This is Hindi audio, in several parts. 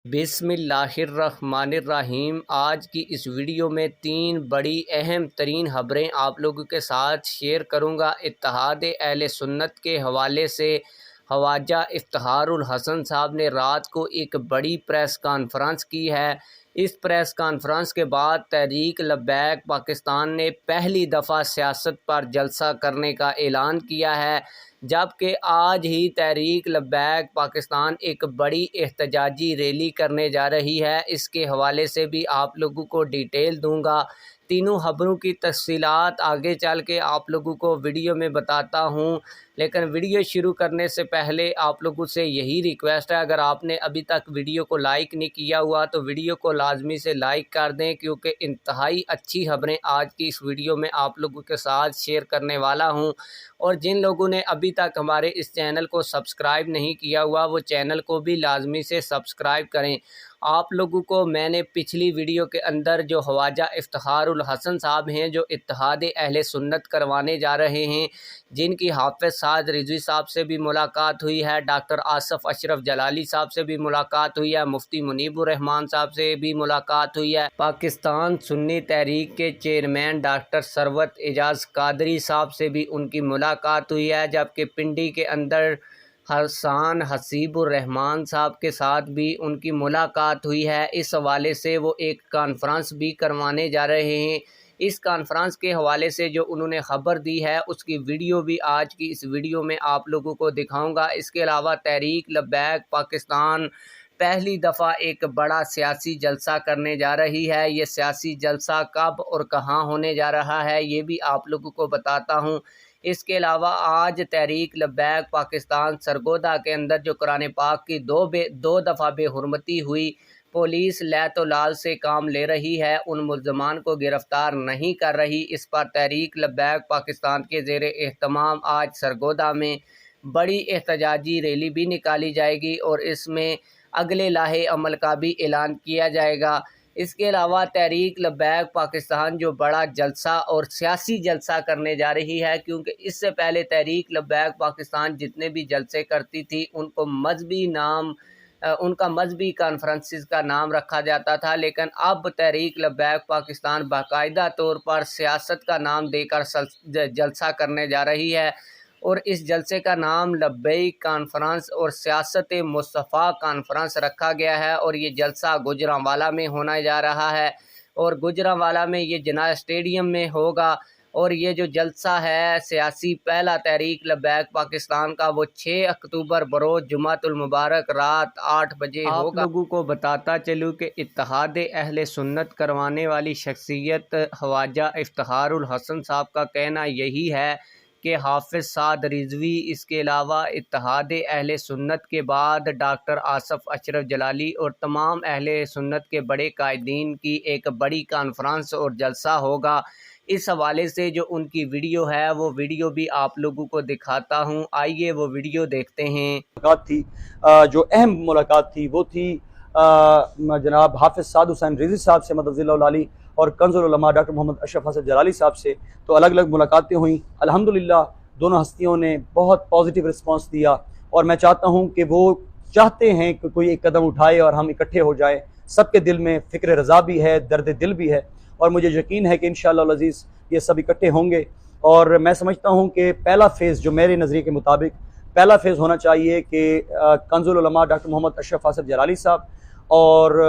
बिस्मिल्लाहिर्रहमानिर्रहीम। आज की इस वीडियो में 3 बड़ी अहम तरीन खबरें आप लोगों के साथ शेयर करूंगा। इत्तेहाद अहले सुन्नत के हवाले से ख्वाजा इफ्तिखारुल हसन साहब ने रात को एक बड़ी प्रेस कॉन्फ्रेंस की है। इस प्रेस कॉन्फ्रेंस के बाद तहरीक लब्बैक पाकिस्तान ने पहली दफ़ा सियासत पर जलसा करने का ऐलान किया है, जबकि आज ही तहरीक लब्बैक पाकिस्तान एक बड़ी एहतजाजी रैली करने जा रही है। इसके हवाले से भी आप लोगों को डिटेल दूंगा। तीनों खबरों की तफसीलात आगे चल के आप लोगों को वीडियो में बताता हूं, लेकिन वीडियो शुरू करने से पहले आप लोगों से यही रिक्वेस्ट है, अगर आपने अभी तक वीडियो को लाइक नहीं किया हुआ तो वीडियो को लाजमी से लाइक कर दें, क्योंकि इंतहाई अच्छी खबरें आज की इस वीडियो में आप लोगों के साथ शेयर करने वाला हूं। और जिन लोगों ने अभी तक हमारे इस चैनल को सब्सक्राइब नहीं किया हुआ वो चैनल को भी लाजमी से सब्सक्राइब करें। आप लोगों को मैंने पिछली वीडियो के अंदर जो ख्वाजा इफ्तिखारुल हसन साहब हैं, जो इत्तेहाद अहले सुन्नत करवाने जा रहे हैं, जिनकी हाफिज़ साद रिजवी साहब से भी मुलाकात हुई है, डॉक्टर आसफ़ अशरफ जलाली साहब से भी मुलाकात हुई है, मुफ्ती मुनीबुर रहमान साहब से भी मुलाकात हुई है, पाकिस्तान सुन्नी तहरीक के चेयरमैन डॉक्टर सरवत एजाज़ कादरी साहब से भी उनकी मुलाकात हुई है, जबकि पिंडी के अंदर हसन हसीबुर रहमान साहब के साथ भी उनकी मुलाकात हुई है। इस हवाले से वो एक कॉन्फ्रेंस भी करवाने जा रहे हैं। इस कॉन्फ्रेंस के हवाले से जो उन्होंने ख़बर दी है उसकी वीडियो भी आज की इस वीडियो में आप लोगों को दिखाऊंगा। इसके अलावा तहरीक लब्बैक पाकिस्तान पहली दफ़ा एक बड़ा सियासी जलसा करने जा रही है। ये सियासी जलसा कब और कहाँ होने जा रहा है ये भी आप लोगों को बताता हूँ। इसके अलावा आज तहरीक लब्बैक पाकिस्तान सरगोदा के अंदर जो कुरान पाक की दो दफ़ा बेहुरमती हुई, पुलिस लैतो लाल से काम ले रही है, उन मुल्ज़मान को गिरफ़्तार नहीं कर रही। इस पर तहरीक लब्बैक पाकिस्तान के ज़ेर एहतमाम आज सरगोदा में बड़ी एहतजाजी रैली भी निकाली जाएगी और इसमें अगले लाहे अमल का भी ऐलान किया जाएगा। इसके अलावा तहरीक लब्बैक पाकिस्तान जो बड़ा जलसा और सियासी जलसा करने जा रही है, क्योंकि इससे पहले तहरीक लब्बैक पाकिस्तान जितने भी जलसे करती थी उनको उनका मजहबी कॉन्फ्रेंसिस का नाम रखा जाता था, लेकिन अब तहरीक लब्बैक पाकिस्तान बाकायदा तौर पर सियासत का नाम देकर जलसा करने जा रही है और इस जलसे का नाम लब्बैक कॉन्फ्रेंस और सियासत मुस्तफ़ा कॉन्फ्रेंस रखा गया है। और ये जलसा गुजरांवाला में होने जा रहा है और गुजरांवाला में ये जिन्ना स्टेडियम में होगा। और ये जो जलसा है सियासी पहला तहरीक लब्बैक पाकिस्तान का, वो 6 अक्टूबर बरोज़ जुमातुल मुबारक रात 8 बजे होगा। आप लोगों को बताता चलूँ कि इत्तेहाद अहले सुन्नत करवाने वाली शख्सियत ख्वाजा इफ्तिखारुल हसन साहब का कहना यही है कि हाफिज़ साद रिजवी, इसके अलावा इत्तेहाद अहले सुन्नत के बाद डॉक्टर आसफ़ अशरफ जलाली और तमाम अहले सुन्नत के बड़े कायदीन की एक बड़ी कॉन्फ्रेंस और जलसा होगा। इस हवाले से जो उनकी वीडियो है वो वीडियो भी आप लोगों को दिखाता हूँ, आइए वो वीडियो देखते हैं। मुलाकात थी, जो अहम मुलाकात थी वो थी जनाब हाफिज़ साद हुसैन रिजवी साहब से मदद अली और कंजुल उलमा डॉक्टर मोहम्मद अशरफ हसन जलाली साहब से। तो अलग अलग मुलाकातें हुई। अल्हम्दुलिल्लाह दोनों हस्तियों ने बहुत पॉजिटिव रिस्पांस दिया और मैं चाहता हूं कि वो चाहते हैं कि कोई एक कदम उठाए और हम इकट्ठे हो जाएं। सबके दिल में फ़िक्र रज़ा भी है, दर्द दिल भी है और मुझे यकीन है कि इंशाअल्लाह अज़ीज़ ये सब इकट्ठे होंगे। और मैं समझता हूँ कि पहला फ़ेज़ जो मेरे नज़रिए के मुताबिक पहला फ़ेज़ होना चाहिए कि कंजुल उलमा डॉक्टर मोहम्मद अशरफ हसन जलाली साहब और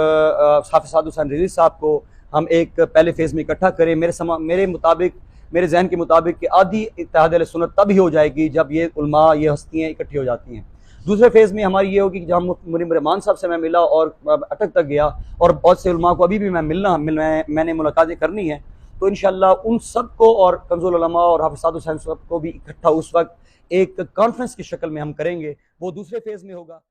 हाफिज़ साद हुसैन रिजवी साहब को हम एक पहले फेज़ में इकट्ठा करें। मेरे मुताबिक, मेरे जहन के मुताबिक कि आधी इत्तेहाद अहले सुन्नत तभी हो जाएगी जब ये उलमा, ये हस्तियाँ इकट्ठी हो जाती हैं। दूसरे फेज़ में हमारी ये होगी कि जहाँ मुनीब रहमान साहब से मैं मिला और अटक तक गया और बहुत से उलमा को अभी भी मैंने मुलाकातें करनी है, तो इंशाअल्लाह उन सब को और कंजुल उलमा और हाफिज़ साद हुसैन साहब को भी इकट्ठा उस वक्त एक कॉन्फ्रेंस की शक्ल में हम करेंगे। वो दूसरे फेज़ में होगा।